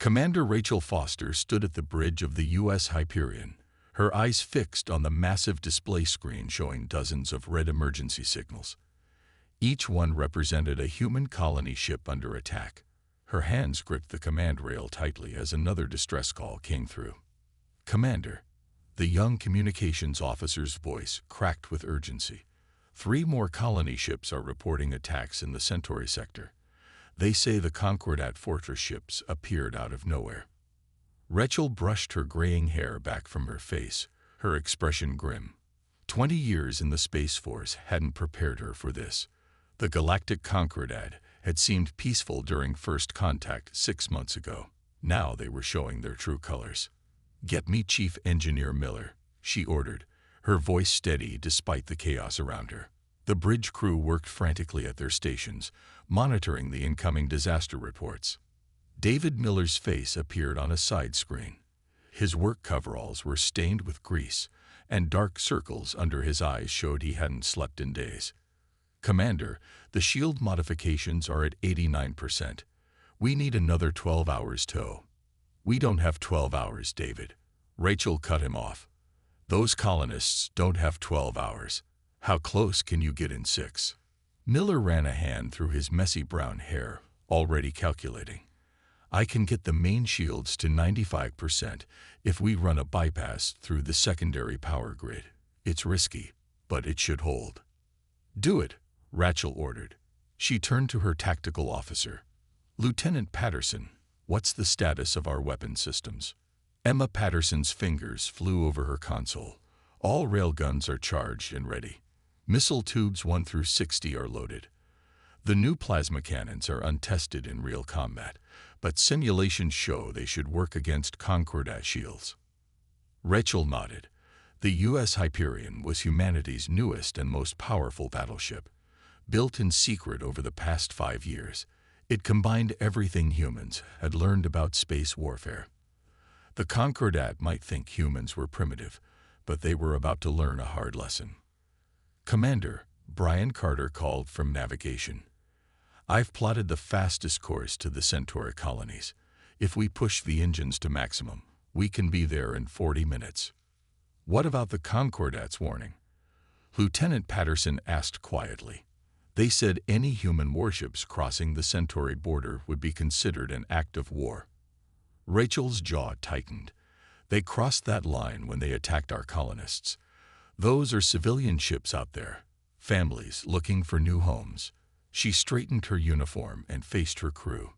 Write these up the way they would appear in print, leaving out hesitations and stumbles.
Commander Rachel Foster stood at the bridge of the U.S. Hyperion, her eyes fixed on the massive display screen showing dozens of red emergency signals. Each one represented a human colony ship under attack. Her hands gripped the command rail tightly as another distress call came through. "Commander," the young communications officer's voice cracked with urgency. "3 more colony ships are reporting attacks in the Centauri sector. They say the Concordat fortress ships appeared out of nowhere." Rachel brushed her graying hair back from her face, her expression grim. 20 years in the Space Force hadn't prepared her for this. The Galactic Concordat had seemed peaceful during first contact 6 months ago. Now they were showing their true colors. "Get me Chief Engineer Miller," she ordered, her voice steady despite the chaos around her. The bridge crew worked frantically at their stations, monitoring the incoming disaster reports. David Miller's face appeared on a side screen. His work coveralls were stained with grease, and dark circles under his eyes showed he hadn't slept in days. "Commander, the shield modifications are at 89%. We need another 12 hours tow." "We don't have 12 hours, David." Rachel cut him off. "Those colonists don't have 12 hours. How close can you get in 6? Miller ran a hand through his messy brown hair, already calculating. "I can get the main shields to 95% if we run a bypass through the secondary power grid. It's risky, but it should hold." "Do it," Rachel ordered. She turned to her tactical officer. "Lieutenant Patterson, what's the status of our weapon systems?" Emma Patterson's fingers flew over her console. "All railguns are charged and ready. Missile tubes 1 through 60 are loaded. The new plasma cannons are untested in real combat, but simulations show they should work against Concordat shields." Rachel nodded. The U.S. Hyperion was humanity's newest and most powerful battleship. Built in secret over the past 5 years, it combined everything humans had learned about space warfare. The Concordat might think humans were primitive, but they were about to learn a hard lesson. "Commander," Brian Carter called from navigation. "I've plotted the fastest course to the Centauri colonies. If we push the engines to maximum, we can be there in 40 minutes. "What about the Concordat's warning?" Lieutenant Patterson asked quietly. "They said any human warships crossing the Centauri border would be considered an act of war." Rachel's jaw tightened. "They crossed that line when they attacked our colonists. Those are civilian ships out there, families looking for new homes." She straightened her uniform and faced her crew.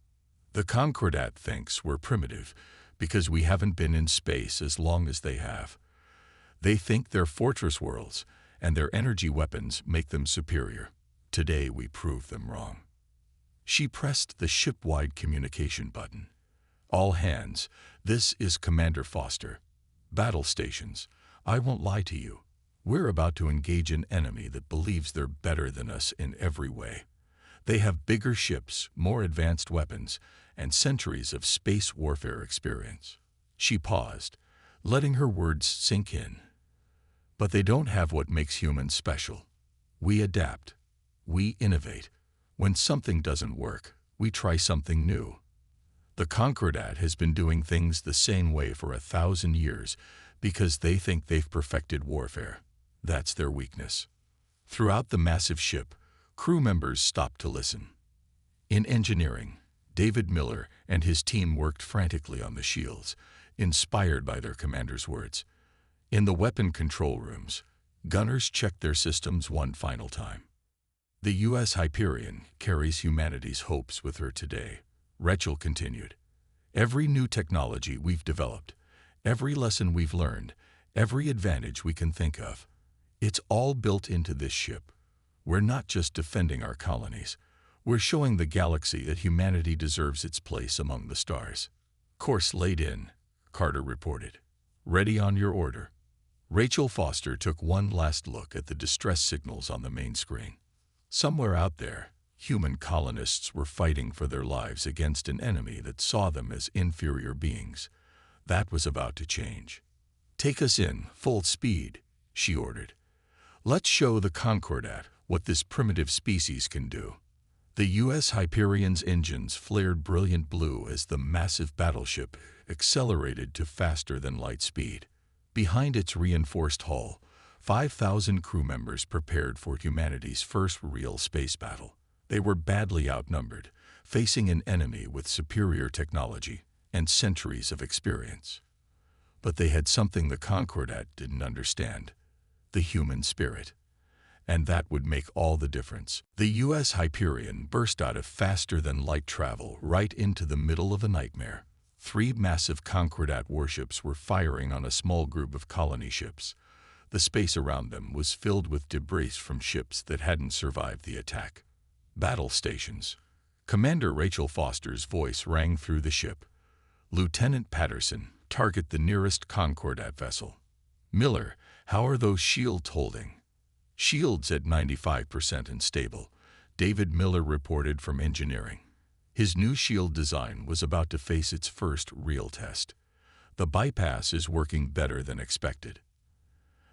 "The Concordat thinks we're primitive because we haven't been in space as long as they have. They think their fortress worlds and their energy weapons make them superior. Today we prove them wrong." She pressed the ship-wide communication button. "All hands, this is Commander Foster. Battle stations, I won't lie to you. We're about to engage an enemy that believes they're better than us in every way. They have bigger ships, more advanced weapons, and centuries of space warfare experience." She paused, letting her words sink in. "But they don't have what makes humans special. We adapt. We innovate. When something doesn't work, we try something new. The Concordat has been doing things the same way for 1,000 years because they think they've perfected warfare. That's their weakness." Throughout the massive ship, crew members stopped to listen. In engineering, David Miller and his team worked frantically on the shields, inspired by their commander's words. In the weapon control rooms, gunners checked their systems one final time. "The U.S. Hyperion carries humanity's hopes with her today," Rachel continued. "Every new technology we've developed, every lesson we've learned, every advantage we can think of, it's all built into this ship. We're not just defending our colonies. We're showing the galaxy that humanity deserves its place among the stars." "Course laid in," Carter reported. "Ready on your order." Rachel Foster took one last look at the distress signals on the main screen. Somewhere out there, human colonists were fighting for their lives against an enemy that saw them as inferior beings. That was about to change. "Take us in, full speed," she ordered. "Let's show the Concordat what this primitive species can do." The U.S. Hyperion's engines flared brilliant blue as the massive battleship accelerated to faster-than-light speed. Behind its reinforced hull, 5,000 crew members prepared for humanity's first real space battle. They were badly outnumbered, facing an enemy with superior technology and centuries of experience. But they had something the Concordat didn't understand: the human spirit. And that would make all the difference. The U.S. Hyperion burst out of faster-than-light travel right into the middle of a nightmare. 3 massive Concordat warships were firing on a small group of colony ships. The space around them was filled with debris from ships that hadn't survived the attack. Battle stations. Commander Rachel Foster's voice rang through the ship. "Lieutenant Patterson, target the nearest Concordat vessel." "Miller, how are those shields holding?" "Shields at 95% and stable," David Miller reported from engineering. His new shield design was about to face its first real test. "The bypass is working better than expected."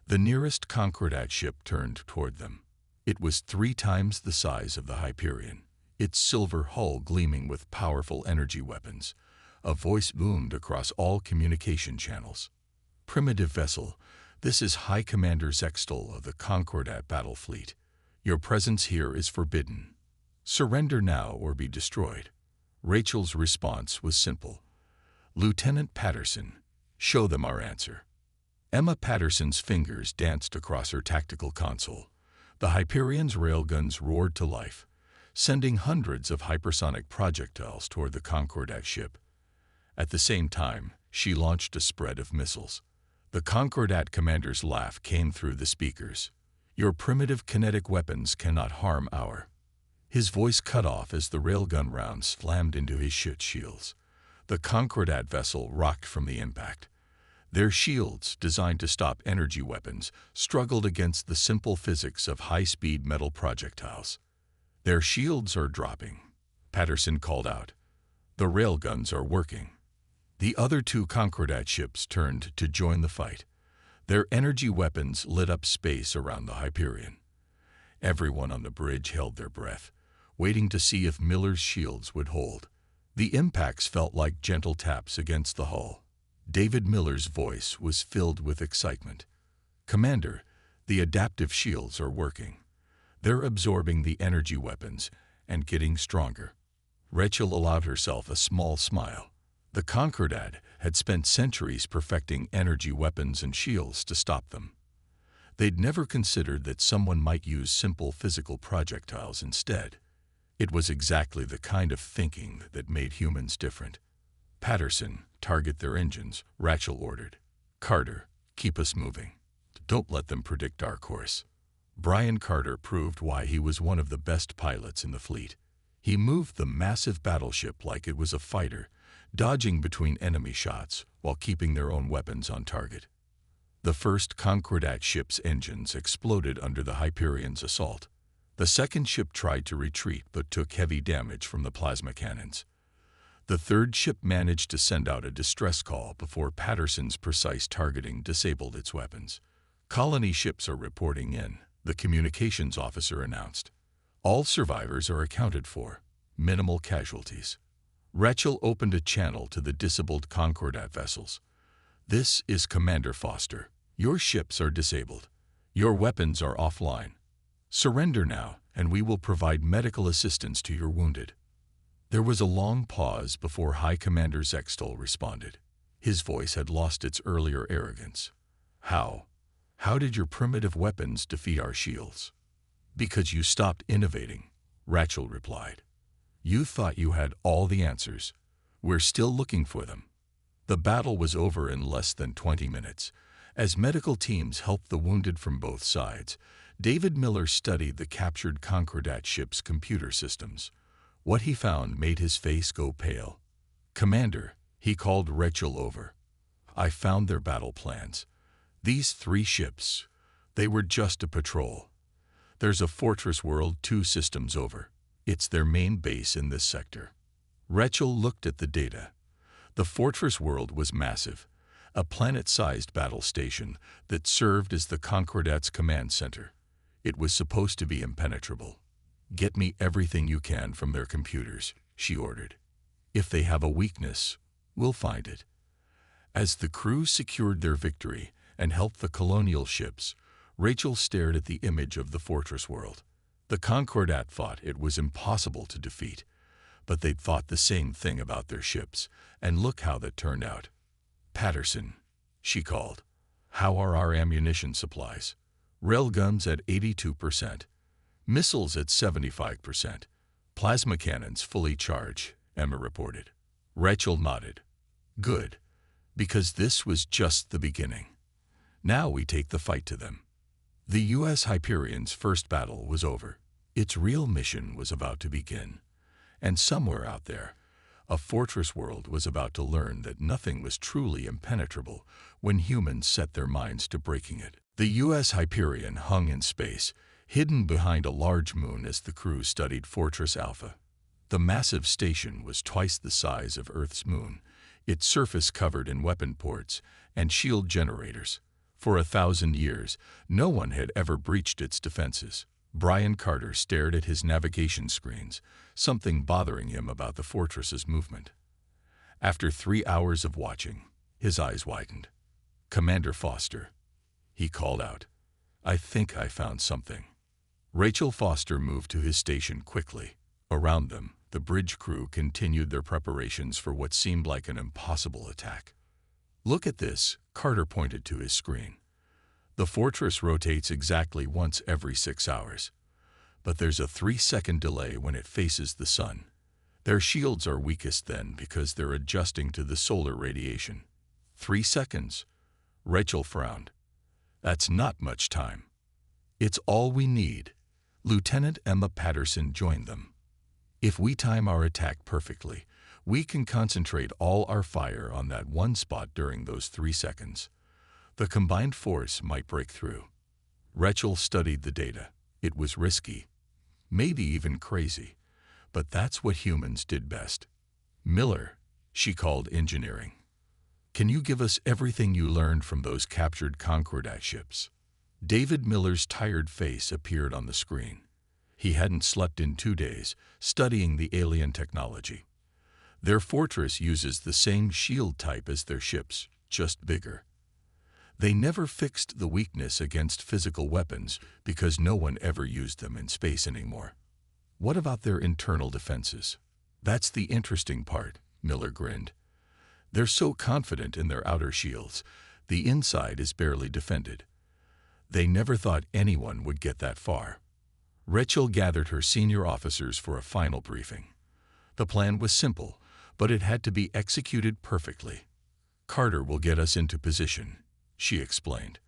The nearest Concordat ship turned toward them. It was 3 times the size of the Hyperion, its silver hull gleaming with powerful energy weapons. A voice boomed across all communication channels. "Primitive vessel, this is High Commander Zextal of the Concordat Battle Fleet. Your presence here is forbidden. Surrender now or be destroyed." Rachel's response was simple. "Lieutenant Patterson, show them our answer." Emma Patterson's fingers danced across her tactical console. The Hyperion's railguns roared to life, sending hundreds of hypersonic projectiles toward the Concordat ship. At the same time, she launched a spread of missiles. The Concordat commander's laugh came through the speakers. "Your primitive kinetic weapons cannot harm our—" His voice cut off as the railgun rounds slammed into his shields. The Concordat vessel rocked from the impact. Their shields, designed to stop energy weapons, struggled against the simple physics of high-speed metal projectiles. "Their shields are dropping," Patterson called out. "The railguns are working." The other 2 Concordat ships turned to join the fight. Their energy weapons lit up space around the Hyperion. Everyone on the bridge held their breath, waiting to see if Miller's shields would hold. The impacts felt like gentle taps against the hull. David Miller's voice was filled with excitement. "Commander, the adaptive shields are working. They're absorbing the energy weapons and getting stronger." Rachel allowed herself a small smile. The Concordat had spent centuries perfecting energy weapons and shields to stop them. They'd never considered that someone might use simple physical projectiles instead. It was exactly the kind of thinking that made humans different. "Patterson, target their engines," Rachel ordered. "Carter, keep us moving. Don't let them predict our course." Brian Carter proved why he was one of the best pilots in the fleet. He moved the massive battleship like it was a fighter, dodging between enemy shots while keeping their own weapons on target. The first Concordat ship's engines exploded under the Hyperion's assault. The second ship tried to retreat but took heavy damage from the plasma cannons. The third ship managed to send out a distress call before Patterson's precise targeting disabled its weapons. "Colony ships are reporting in," the communications officer announced. "All survivors are accounted for. Minimal casualties." Rachel opened a channel to the disabled Concordat vessels. "This is Commander Foster. Your ships are disabled. Your weapons are offline. Surrender now, and we will provide medical assistance to your wounded." There was a long pause before High Commander Zextal responded. His voice had lost its earlier arrogance. "How? How did your primitive weapons defeat our shields?" "Because you stopped innovating," Rachel replied. "You thought you had all the answers. We're still looking for them." The battle was over in less than 20 minutes. As medical teams helped the wounded from both sides, David Miller studied the captured Concordat ship's computer systems. What he found made his face go pale. "Commander," he called Rachel over. "I found their battle plans. These 3 ships, they were just a patrol. There's a Fortress World 2 systems over. It's their main base in this sector." Rachel looked at the data. The Fortress World was massive, a planet-sized battle station that served as the Concordat's command center. It was supposed to be impenetrable. "Get me everything you can from their computers," she ordered. "If they have a weakness, we'll find it." As the crew secured their victory and helped the colonial ships, Rachel stared at the image of the fortress world. The Concordat thought it was impossible to defeat, but they'd thought the same thing about their ships, and look how that turned out. "Patterson," she called, "how are our ammunition supplies?" "Railguns at 82%, missiles at 75%, plasma cannons fully charged," Emma reported. Rachel nodded. "Good, because this was just the beginning. Now we take the fight to them." The U.S. Hyperion's first battle was over. Its real mission was about to begin. And somewhere out there, a fortress world was about to learn that nothing was truly impenetrable when humans set their minds to breaking it. The U.S. Hyperion hung in space, hidden behind a large moon as the crew studied Fortress Alpha. The massive station was twice the size of Earth's moon, its surface covered in weapon ports and shield generators. For 1,000 years, no one had ever breached its defenses. Brian Carter stared at his navigation screens, something bothering him about the fortress's movement. After 3 hours of watching, his eyes widened. "Commander Foster," he called out, "I think I found something." Rachel Foster moved to his station quickly. Around them, the bridge crew continued their preparations for what seemed like an impossible attack. "Look at this," Carter pointed to his screen. "The fortress rotates exactly once every 6 hours. But there's a 3-second delay when it faces the sun. Their shields are weakest then because they're adjusting to the solar radiation." 3 seconds? Rachel frowned. "That's not much time." "It's all we need." Lieutenant Emma Patterson joined them. "If we time our attack perfectly, we can concentrate all our fire on that one spot during those 3 seconds. The combined force might break through." Rachel studied the data. It was risky, maybe even crazy, but that's what humans did best. "Miller," she called engineering, "can you give us everything you learned from those captured Concordat ships?" David Miller's tired face appeared on the screen. He hadn't slept in 2 days, studying the alien technology. "Their fortress uses the same shield type as their ships, just bigger. They never fixed the weakness against physical weapons because no one ever used them in space anymore." "What about their internal defenses?" "That's the interesting part," Miller grinned. "They're so confident in their outer shields, the inside is barely defended. They never thought anyone would get that far." Rachel gathered her senior officers for a final briefing. The plan was simple, but it had to be executed perfectly. "Carter will get us into position," she explained.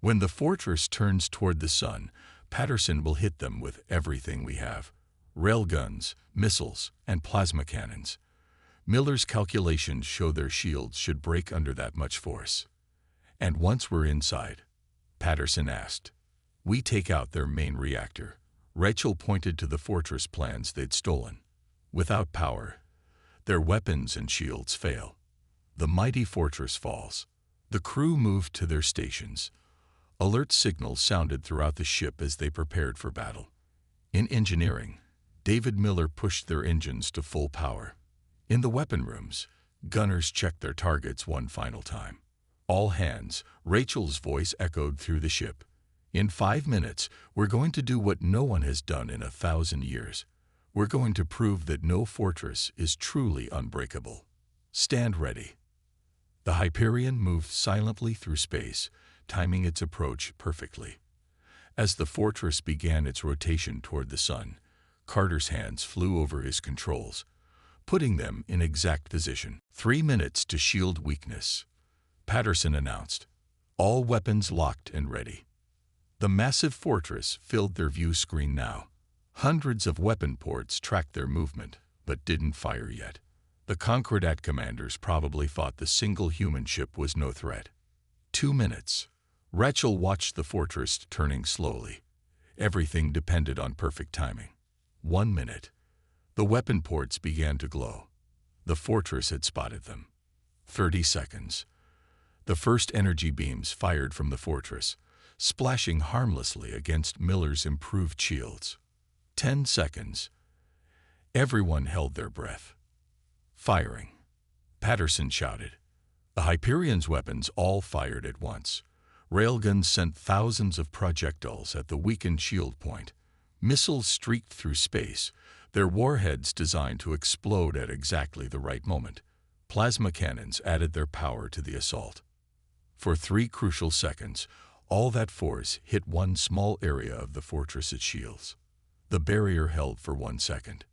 "When the fortress turns toward the sun, Patterson will hit them with everything we have: railguns, missiles, and plasma cannons. Miller's calculations show their shields should break under that much force." "And once we're inside," Patterson asked, "we take out their main reactor." Rachel pointed to the fortress plans they'd stolen. "Without power, their weapons and shields fail. The mighty fortress falls." The crew moved to their stations. Alert signals sounded throughout the ship as they prepared for battle. In engineering, David Miller pushed their engines to full power. In the weapon rooms, gunners checked their targets one final time. "All hands," Rachel's voice echoed through the ship. "In 5 minutes, we're going to do what no one has done in 1,000 years. We're going to prove that no fortress is truly unbreakable. Stand ready." The Hyperion moved silently through space, timing its approach perfectly. As the fortress began its rotation toward the sun, Carter's hands flew over his controls, putting them in exact position. 3 minutes to shield weakness," Patterson announced. "All weapons locked and ready." The massive fortress filled their view screen now. Hundreds of weapon ports tracked their movement, but didn't fire yet. The Concordat commanders probably thought the single human ship was no threat. 2 minutes. Rachel watched the fortress turning slowly. Everything depended on perfect timing. 1 minute. The weapon ports began to glow. The fortress had spotted them. 30 seconds. The first energy beams fired from the fortress, splashing harmlessly against Miller's improved shields. 10 seconds. Everyone held their breath. Firing. Patterson shouted. The Hyperion's weapons all fired at once. Railguns sent thousands of projectiles at the weakened shield point. Missiles streaked through space, their warheads designed to explode at exactly the right moment. Plasma cannons added their power to the assault. For 3 crucial seconds, all that force hit one small area of the fortress's shields. The barrier held for 1 second,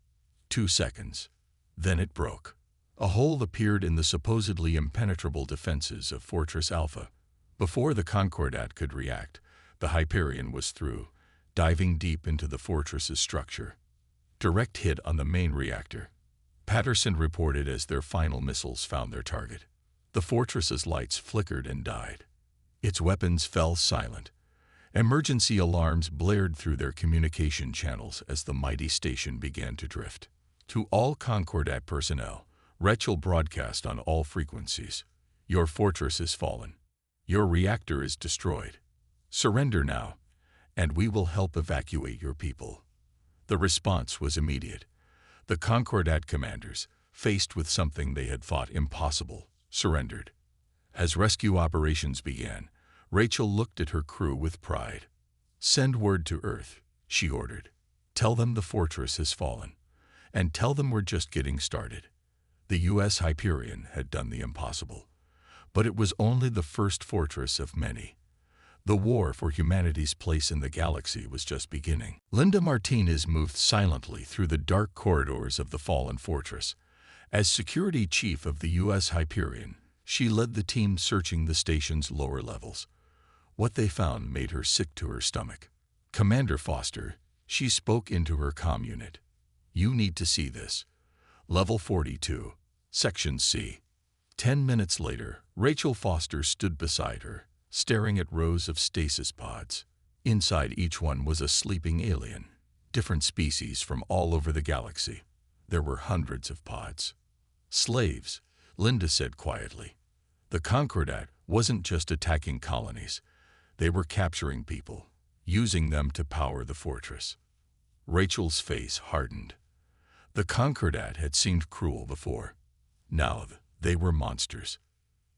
2 seconds. Then it broke. A hole appeared in the supposedly impenetrable defenses of Fortress Alpha. Before the Concordat could react, the Hyperion was through, diving deep into the fortress's structure. Direct hit on the main reactor. Patterson reported as their final missiles found their target. The fortress's lights flickered and died. Its weapons fell silent. Emergency alarms blared through their communication channels as the mighty station began to drift. To all Concordat personnel, Rachel broadcast on all frequencies. Your fortress is fallen. Your reactor is destroyed. Surrender now, and we will help evacuate your people. The response was immediate. The Concordat commanders, faced with something they had thought impossible, surrendered. As rescue operations began, Rachel looked at her crew with pride. Send word to Earth, she ordered. Tell them the fortress has fallen, and tell them we're just getting started. The U.S. Hyperion had done the impossible, but it was only the first fortress of many. The war for humanity's place in the galaxy was just beginning. Linda Martinez moved silently through the dark corridors of the fallen fortress. As security chief of the U.S. Hyperion, she led the team searching the station's lower levels. What they found made her sick to her stomach. Commander Foster, she spoke into her comm unit. You need to see this. Level 42, Section C. 10 minutes later, Rachel Foster stood beside her, staring at rows of stasis pods. Inside each one was a sleeping alien, different species from all over the galaxy. There were hundreds of pods. Slaves, Linda said quietly. The Concordat wasn't just attacking colonies. They were capturing people, using them to power the fortress. Rachel's face hardened. The Concordat had seemed cruel before. Now they were monsters.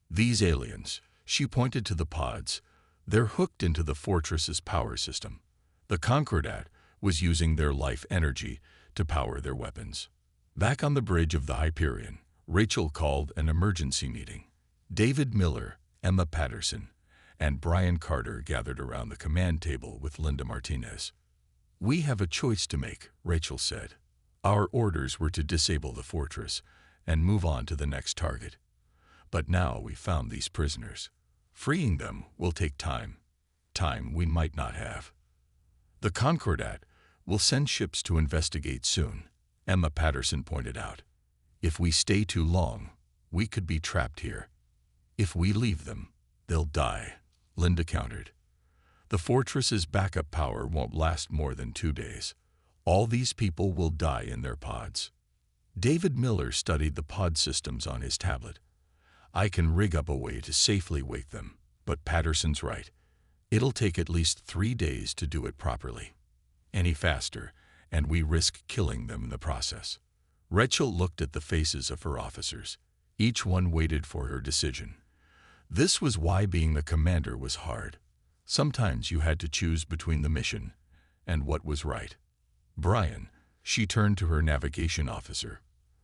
These aliens, she pointed to the pods, they're hooked into the fortress's power system. The Concordat was using their life energy to power their weapons. Back on the bridge of the Hyperion, Rachel called an emergency meeting. David Miller, Emma Patterson, and Brian Carter gathered around the command table with Linda Martinez. We have a choice to make, Rachel said. Our orders were to disable the fortress and move on to the next target. But now we found these prisoners. Freeing them will take time we might not have. The Concordat will send ships to investigate soon, Emma Patterson pointed out. If we stay too long, we could be trapped here. If we leave them, they'll die, Linda countered. The fortress's backup power won't last more than 2 days. All these people will die in their pods. David Miller studied the pod systems on his tablet. I can rig up a way to safely wake them, but Patterson's right. It'll take at least 3 days to do it properly. Any faster, and we risk killing them in the process. Rachel looked at the faces of her officers. Each one waited for her decision. This was why being the commander was hard. Sometimes you had to choose between the mission and what was right. Brian, she turned to her navigation officer.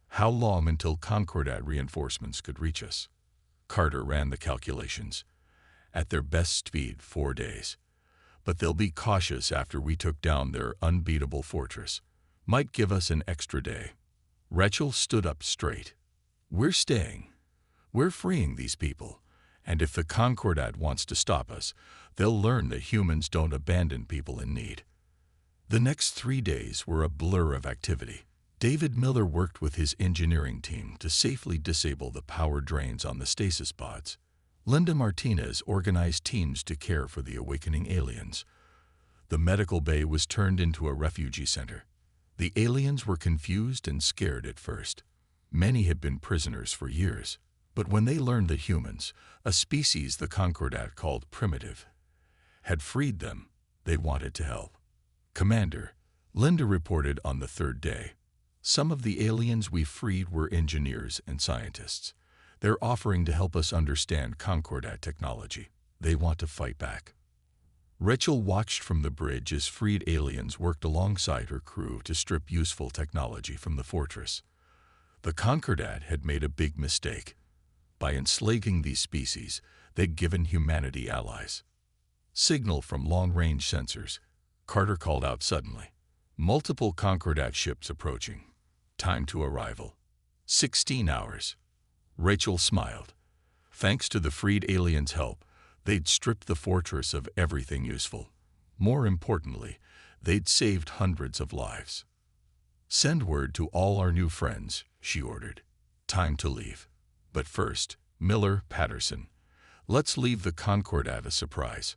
How long until Concordat reinforcements could reach us? Carter ran the calculations. At their best speed, 4 days. But they'll be cautious after we took down their unbeatable fortress. Might give us an extra day. Rachel stood up straight. We're staying. We're freeing these people. And if the Concordat wants to stop us, they'll learn that humans don't abandon people in need. The next 3 days were a blur of activity. David Miller worked with his engineering team to safely disable the power drains on the stasis pods. Linda Martinez organized teams to care for the awakening aliens. The medical bay was turned into a refugee center. The aliens were confused and scared at first. Many had been prisoners for years. But when they learned that humans, a species the Concordat called primitive, had freed them, they wanted to help. Commander, Linda reported on the third day. Some of the aliens we freed were engineers and scientists. They're offering to help us understand Concordat technology. They want to fight back. Rachel watched from the bridge as freed aliens worked alongside her crew to strip useful technology from the fortress. The Concordat had made a big mistake. By enslaving these species, they'd given humanity allies. Signal from long-range sensors. Carter called out suddenly. Multiple Concordat ships approaching. Time to arrival. 16 hours. Rachel smiled. Thanks to the freed aliens' help, they'd stripped the fortress of everything useful. More importantly, they'd saved hundreds of lives. Send word to all our new friends, she ordered. Time to leave. But first, Miller, Patterson. Let's leave the Concordat a surprise.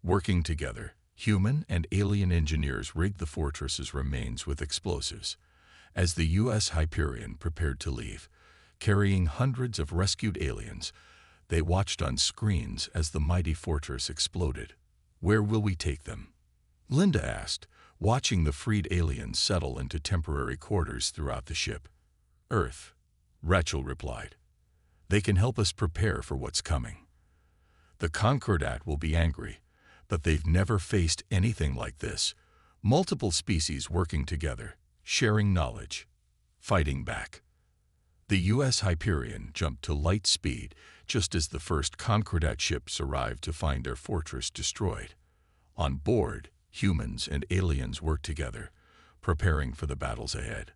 Working together, human and alien engineers rigged the fortress's remains with explosives. As the U.S. Hyperion prepared to leave, carrying hundreds of rescued aliens, they watched on screens as the mighty fortress exploded. Where will we take them? Linda asked, watching the freed aliens settle into temporary quarters throughout the ship. Earth, Rachel replied. They can help us prepare for what's coming. The Concordat will be angry, but they've never faced anything like this. Multiple species working together, sharing knowledge, fighting back. The U.S. Hyperion jumped to light speed just as the first Concordat ships arrived to find their fortress destroyed. On board, humans and aliens worked together, preparing for the battles ahead.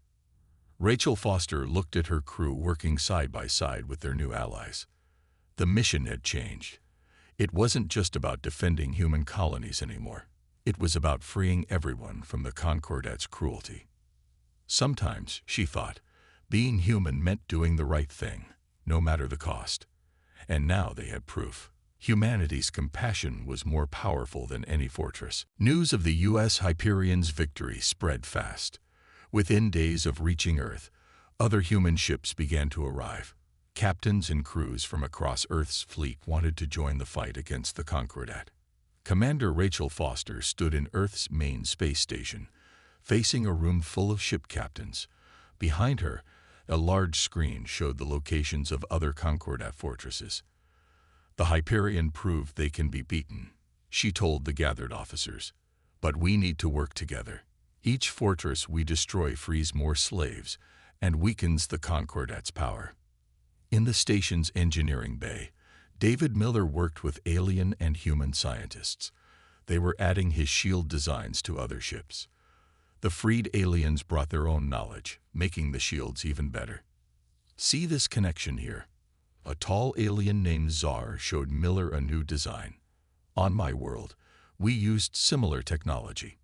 Rachel Foster looked at her crew working side by side with their new allies. The mission had changed. It wasn't just about defending human colonies anymore. It was about freeing everyone from the Concordat's cruelty. Sometimes, she thought, being human meant doing the right thing, no matter the cost. And now they had proof. Humanity's compassion was more powerful than any fortress. News of the U.S. Hyperion's victory spread fast. Within days of reaching Earth, other human ships began to arrive. Captains and crews from across Earth's fleet wanted to join the fight against the Concordat. Commander Rachel Foster stood in Earth's main space station, facing a room full of ship captains. Behind her, a large screen showed the locations of other Concordat fortresses. The Hyperion proved they can be beaten, she told the gathered officers. But we need to work together. Each fortress we destroy frees more slaves and weakens the Concordat's power. In the station's engineering bay, David Miller worked with alien and human scientists. They were adding his shield designs to other ships. The freed aliens brought their own knowledge, making the shields even better. See this connection here. A tall alien named Czar showed Miller a new design. On my world, we used similar technology.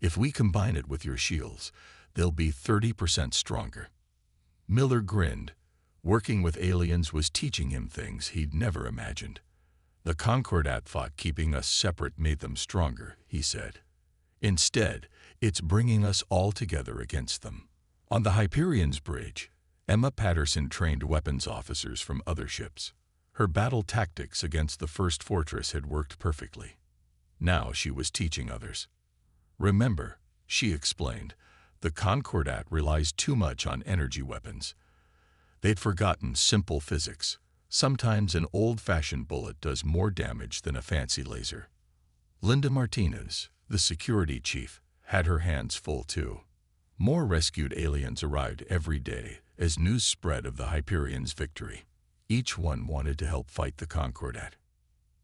If we combine it with your shields, they'll be 30% stronger. Miller grinned. Working with aliens was teaching him things he'd never imagined. The Concordat thought keeping us separate made them stronger, he said. Instead, it's bringing us all together against them. On the Hyperion's bridge, Emma Patterson trained weapons officers from other ships. Her battle tactics against the first fortress had worked perfectly. Now she was teaching others. Remember, she explained, the Concordat relies too much on energy weapons. They'd forgotten simple physics. Sometimes an old-fashioned bullet does more damage than a fancy laser. Linda Martinez, the security chief, had her hands full too. More rescued aliens arrived every day as news spread of the Hyperion's victory. Each one wanted to help fight the Concordat.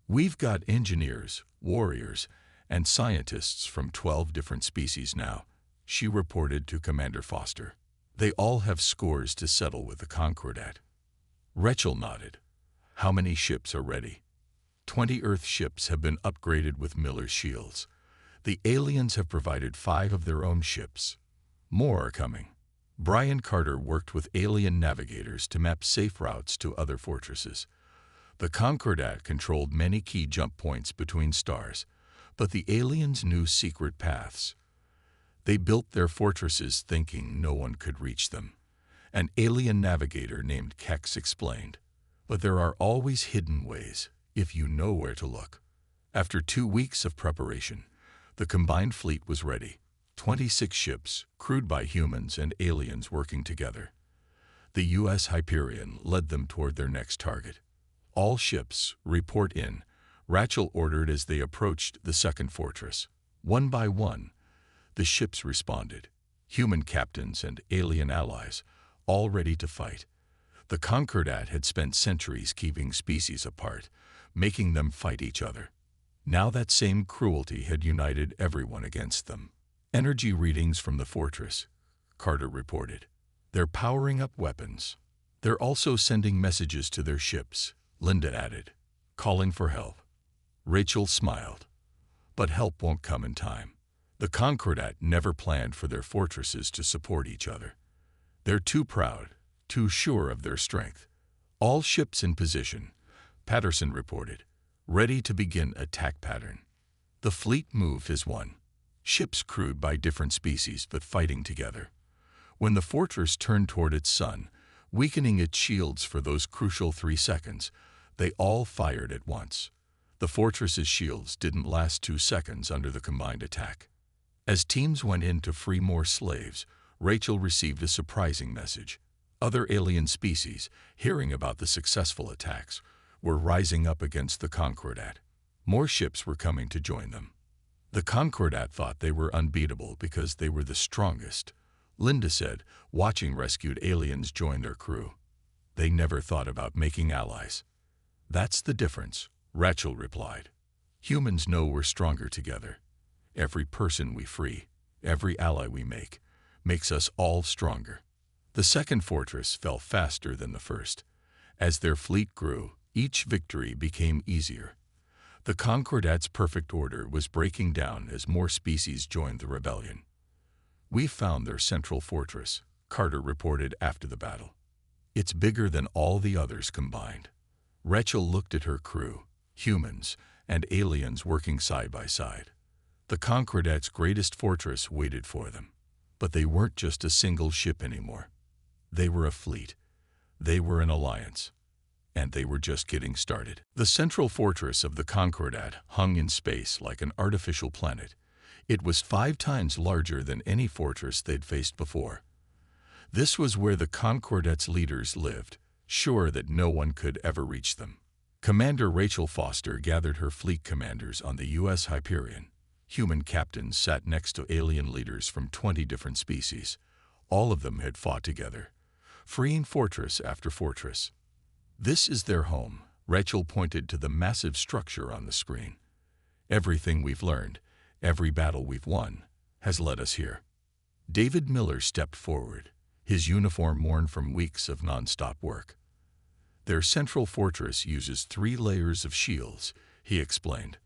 We've got engineers, warriors, and scientists from 12 different species now, she reported to Commander Foster. They all have scores to settle with the Concordat. Rachel nodded. How many ships are ready? 20 Earth ships have been upgraded with Miller's shields. The aliens have provided 5 of their own ships. More are coming. Brian Carter worked with alien navigators to map safe routes to other fortresses. The Concordat controlled many key jump points between stars, but the aliens knew secret paths. They built their fortresses thinking no one could reach them. An alien navigator named Kex explained. But there are always hidden ways, if you know where to look. After 2 weeks of preparation, the combined fleet was ready. 26 ships, crewed by humans and aliens working together. The U.S. Hyperion led them toward their next target. All ships, report in, Rachel ordered as they approached the second fortress. One by one, the ships responded. Human captains and alien allies, all ready to fight. The Concordat had spent centuries keeping species apart, making them fight each other. Now that same cruelty had united everyone against them. Energy readings from the fortress, Carter reported. They're powering up weapons. They're also sending messages to their ships, Linda added, calling for help. Rachel smiled. But help won't come in time. The Concordat never planned for their fortresses to support each other. They're too proud, too sure of their strength. All ships in position, Patterson reported, ready to begin attack pattern. The fleet moved as one, ships crewed by different species but fighting together. When the fortress turned toward its sun, weakening its shields for those crucial 3 seconds, they all fired at once. The fortress's shields didn't last 2 seconds under the combined attack. As teams went in to free more slaves, Rachel received a surprising message. Other alien species, hearing about the successful attacks, were rising up against the Concordat. More ships were coming to join them. The Concordat thought they were unbeatable because they were the strongest, Linda said, watching rescued aliens join their crew. They never thought about making allies. That's the difference, Rachel replied. Humans know we're stronger together. Every person we free, every ally we make, makes us all stronger. The second fortress fell faster than the first. As their fleet grew, each victory became easier. The Concordat's perfect order was breaking down as more species joined the rebellion. We found their central fortress, Carter reported after the battle. It's bigger than all the others combined. Rachel looked at her crew, humans and aliens working side by side. The Concordat's greatest fortress waited for them. But they weren't just a single ship anymore. They were a fleet. They were an alliance. And they were just getting started. The central fortress of the Concordat hung in space like an artificial planet. It was 5 times larger than any fortress they'd faced before. This was where the Concordat's leaders lived, sure that no one could ever reach them. Commander Rachel Foster gathered her fleet commanders on the U.S. Hyperion. Human captains sat next to alien leaders from 20 different species. All of them had fought together, freeing fortress after fortress. This is their home, Rachel pointed to the massive structure on the screen. Everything we've learned, every battle we've won, has led us here. David Miller stepped forward, his uniform worn from weeks of non-stop work. Their central fortress uses 3 layers of shields, he explained.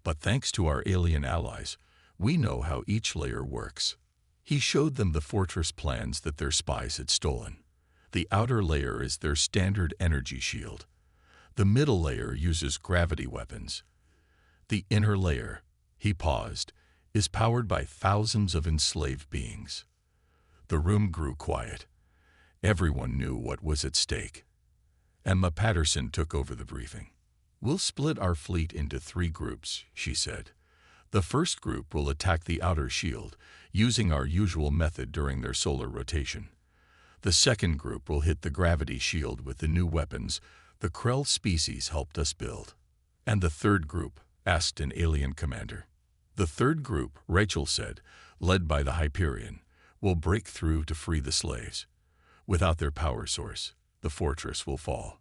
But thanks to our alien allies, we know how each layer works. He showed them the fortress plans that their spies had stolen. The outer layer is their standard energy shield. The middle layer uses gravity weapons. The inner layer, he paused, is powered by thousands of enslaved beings. The room grew quiet. Everyone knew what was at stake. Emma Patterson took over the briefing. We'll split our fleet into 3 groups, she said. The first group will attack the outer shield, using our usual method during their solar rotation. The second group will hit the gravity shield with the new weapons the Krell species helped us build. And the third group, asked an alien commander. The third group, Rachel said, led by the Hyperion, will break through to free the slaves. Without their power source, the fortress will fall.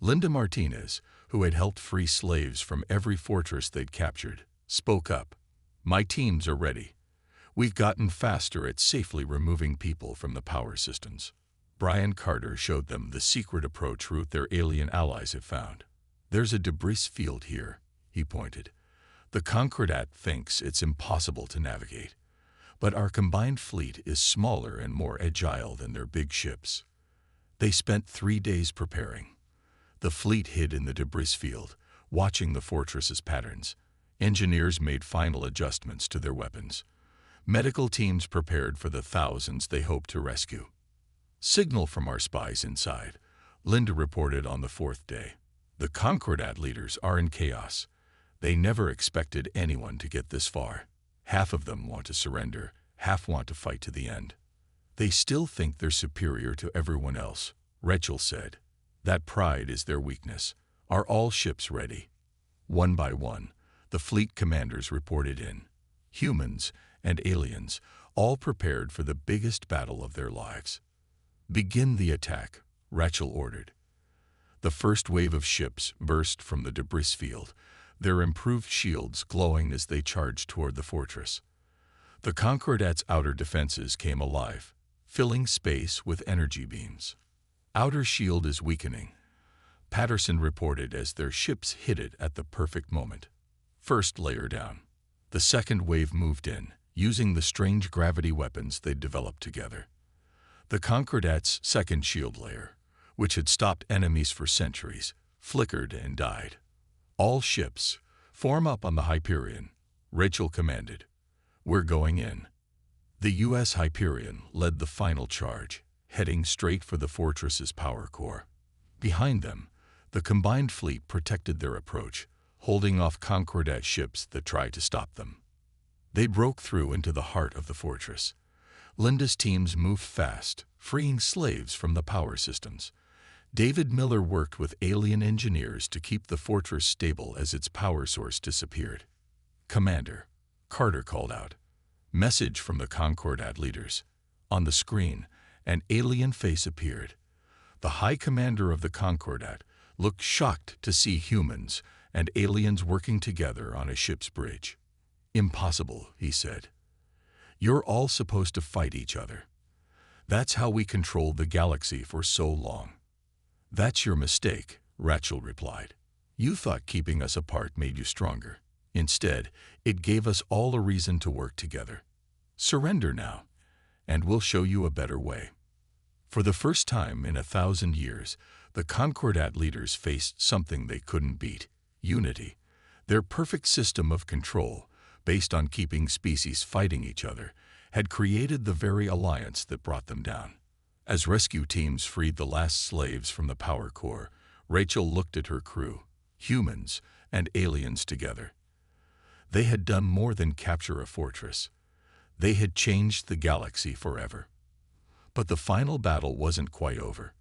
Linda Martinez, who had helped free slaves from every fortress they'd captured, spoke up. My teams are ready. We've gotten faster at safely removing people from the power systems. Brian Carter showed them the secret approach route their alien allies have found. There's a debris field here, he pointed. The Concordat thinks it's impossible to navigate. But our combined fleet is smaller and more agile than their big ships. They spent 3 days preparing. The fleet hid in the debris field, watching the fortress's patterns. Engineers made final adjustments to their weapons. Medical teams prepared for the thousands they hoped to rescue. Signal from our spies inside, Linda reported on the 4th day. The Concordat leaders are in chaos. They never expected anyone to get this far. Half of them want to surrender, half want to fight to the end. They still think they're superior to everyone else, Rachel said. That pride is their weakness. Are all ships ready? One by one, the fleet commanders reported in. Humans and aliens, all prepared for the biggest battle of their lives. Begin the attack, Rachel ordered. The first wave of ships burst from the debris field, their improved shields glowing as they charged toward the fortress. The Concordat's outer defenses came alive, filling space with energy beams. Outer shield is weakening, Patterson reported as their ships hit it at the perfect moment. First layer down. The second wave moved in, using the strange gravity weapons they'd developed together. The Concordat's second shield layer, which had stopped enemies for centuries, flickered and died. All ships, form up on the Hyperion, Rachel commanded. We're going in. The U.S. Hyperion led the final charge, heading straight for the fortress's power core. Behind them, the combined fleet protected their approach, holding off Concordat ships that tried to stop them. They broke through into the heart of the fortress. Linda's teams moved fast, freeing slaves from the power systems. David Miller worked with alien engineers to keep the fortress stable as its power source disappeared. Commander, Carter called out. Message from the Concordat leaders. On the screen, an alien face appeared. The High Commander of the Concordat looked shocked to see humans and aliens working together on a ship's bridge. Impossible, he said. You're all supposed to fight each other. That's how we controlled the galaxy for so long. That's your mistake, Rachel replied. You thought keeping us apart made you stronger. Instead, it gave us all a reason to work together. Surrender now, and we'll show you a better way. For the first time in 1,000 years, the Concordat leaders faced something they couldn't beat: unity. Their perfect system of control, based on keeping species fighting each other, had created the very alliance that brought them down. As rescue teams freed the last slaves from the power core, Rachel looked at her crew, humans and aliens together. They had done more than capture a fortress. They had changed the galaxy forever. But the final battle wasn't quite over.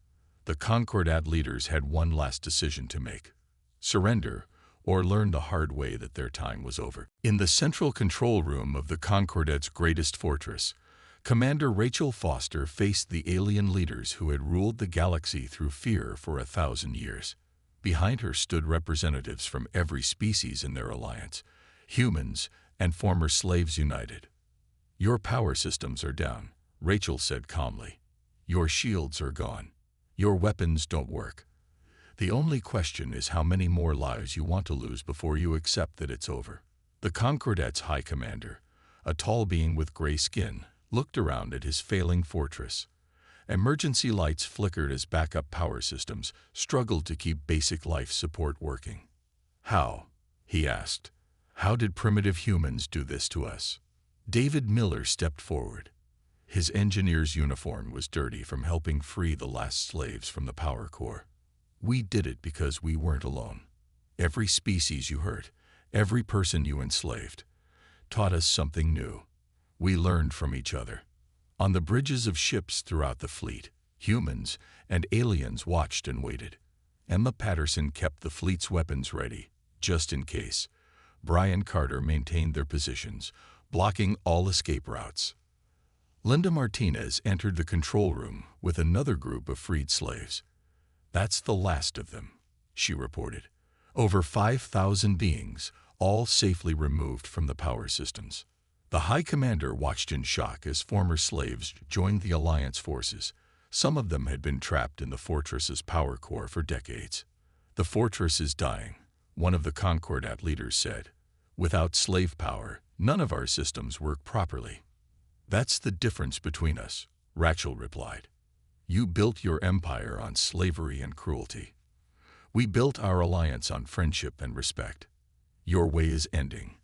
The Concordat leaders had one last decision to make: surrender or learn the hard way that their time was over. In the central control room of the Concordat's greatest fortress, Commander Rachel Foster faced the alien leaders who had ruled the galaxy through fear for 1,000 years. Behind her stood representatives from every species in their alliance, humans and former slaves united. Your power systems are down, Rachel said calmly. Your shields are gone. Your weapons don't work. The only question is how many more lives you want to lose before you accept that it's over. The Concordat's High Commander, a tall being with gray skin, looked around at his failing fortress. Emergency lights flickered as backup power systems struggled to keep basic life support working. How? He asked. How did primitive humans do this to us? David Miller stepped forward. His engineer's uniform was dirty from helping free the last slaves from the power core. We did it because we weren't alone. Every species you hurt, every person you enslaved, taught us something new. We learned from each other. On the bridges of ships throughout the fleet, humans and aliens watched and waited. Emma Patterson kept the fleet's weapons ready, just in case. Brian Carter maintained their positions, blocking all escape routes. Linda Martinez entered the control room with another group of freed slaves. That's the last of them, she reported. Over 5,000 beings, all safely removed from the power systems. The High Commander watched in shock as former slaves joined the Alliance forces. Some of them had been trapped in the fortress's power core for decades. The fortress is dying, one of the Concordat leaders said. Without slave power, none of our systems work properly. That's the difference between us, Rachel replied. You built your empire on slavery and cruelty. We built our alliance on friendship and respect. Your way is ending.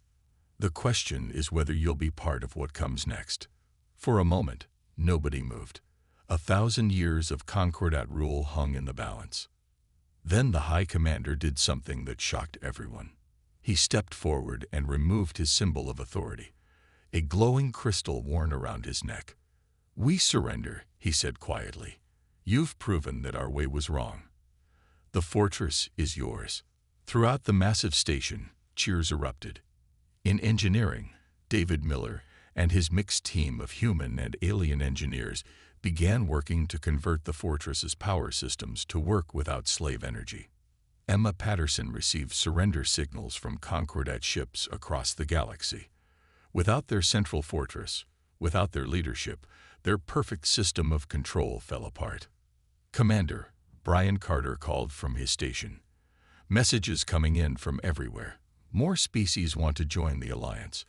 The question is whether you'll be part of what comes next. For a moment, nobody moved. 1,000 years of Concordat rule hung in the balance. Then the High Commander did something that shocked everyone. He stepped forward and removed his symbol of authority. a glowing crystal worn around his neck. "We surrender," he said quietly. "You've proven that our way was wrong. The fortress is yours." Throughout the massive station, cheers erupted. In engineering, David Miller and his mixed team of human and alien engineers began working to convert the fortress's power systems to work without slave energy. Emma Patterson received surrender signals from Concordat ships across the galaxy. Without their central fortress, without their leadership, their perfect system of control fell apart. Commander Brian Carter called from his station. Messages coming in from everywhere. More species want to join the Alliance.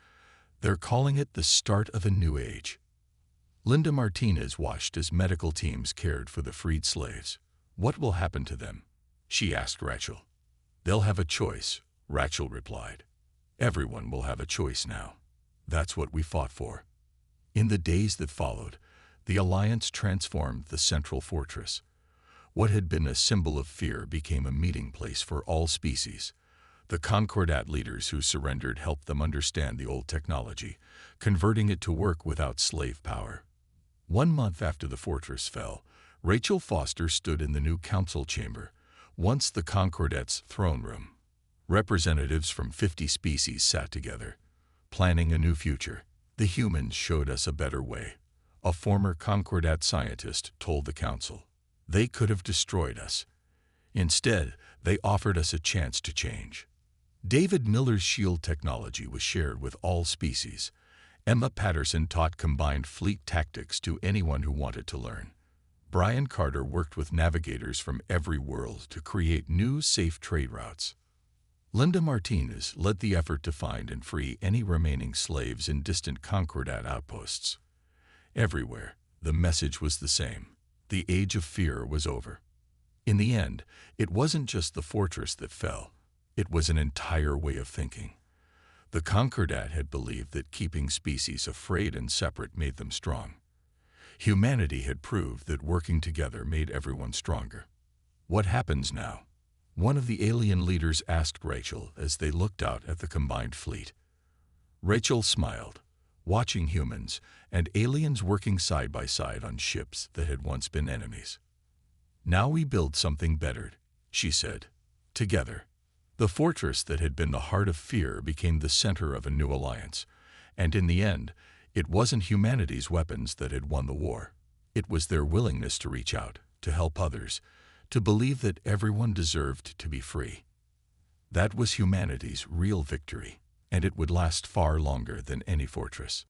They're calling it the start of a new age. Linda Martinez watched as medical teams cared for the freed slaves. "What will happen to them?" she asked Rachel. "They'll have a choice," Rachel replied. "Everyone will have a choice now. That's what we fought for." In the days that followed, the Alliance transformed the central fortress. What had been a symbol of fear became a meeting place for all species. The Concordat leaders who surrendered helped them understand the old technology, converting it to work without slave power. 1 month after the fortress fell, Rachel Foster stood in the new council chamber, once the Concordat's throne room. Representatives from 50 species sat together, planning a new future. "The humans showed us a better way," a former Concordat scientist told the council. "They could have destroyed us. Instead, they offered us a chance to change." David Miller's shield technology was shared with all species. Emma Patterson taught combined fleet tactics to anyone who wanted to learn. Brian Carter worked with navigators from every world to create new, safe trade routes. Linda Martinez led the effort to find and free any remaining slaves in distant Concordat outposts. Everywhere, the message was the same. The age of fear was over. In the end, it wasn't just the fortress that fell. It was an entire way of thinking. The Concordat had believed that keeping species afraid and separate made them strong. Humanity had proved that working together made everyone stronger. "What happens now?" one of the alien leaders asked Rachel as they looked out at the combined fleet. Rachel smiled, watching humans and aliens working side by side on ships that had once been enemies. "Now we build something better," she said. "Together." The fortress that had been the heart of fear became the center of a new alliance, and in the end, it wasn't humanity's weapons that had won the war. It was their willingness to reach out, to help others, to believe that everyone deserved to be free. That was humanity's real victory, and it would last far longer than any fortress.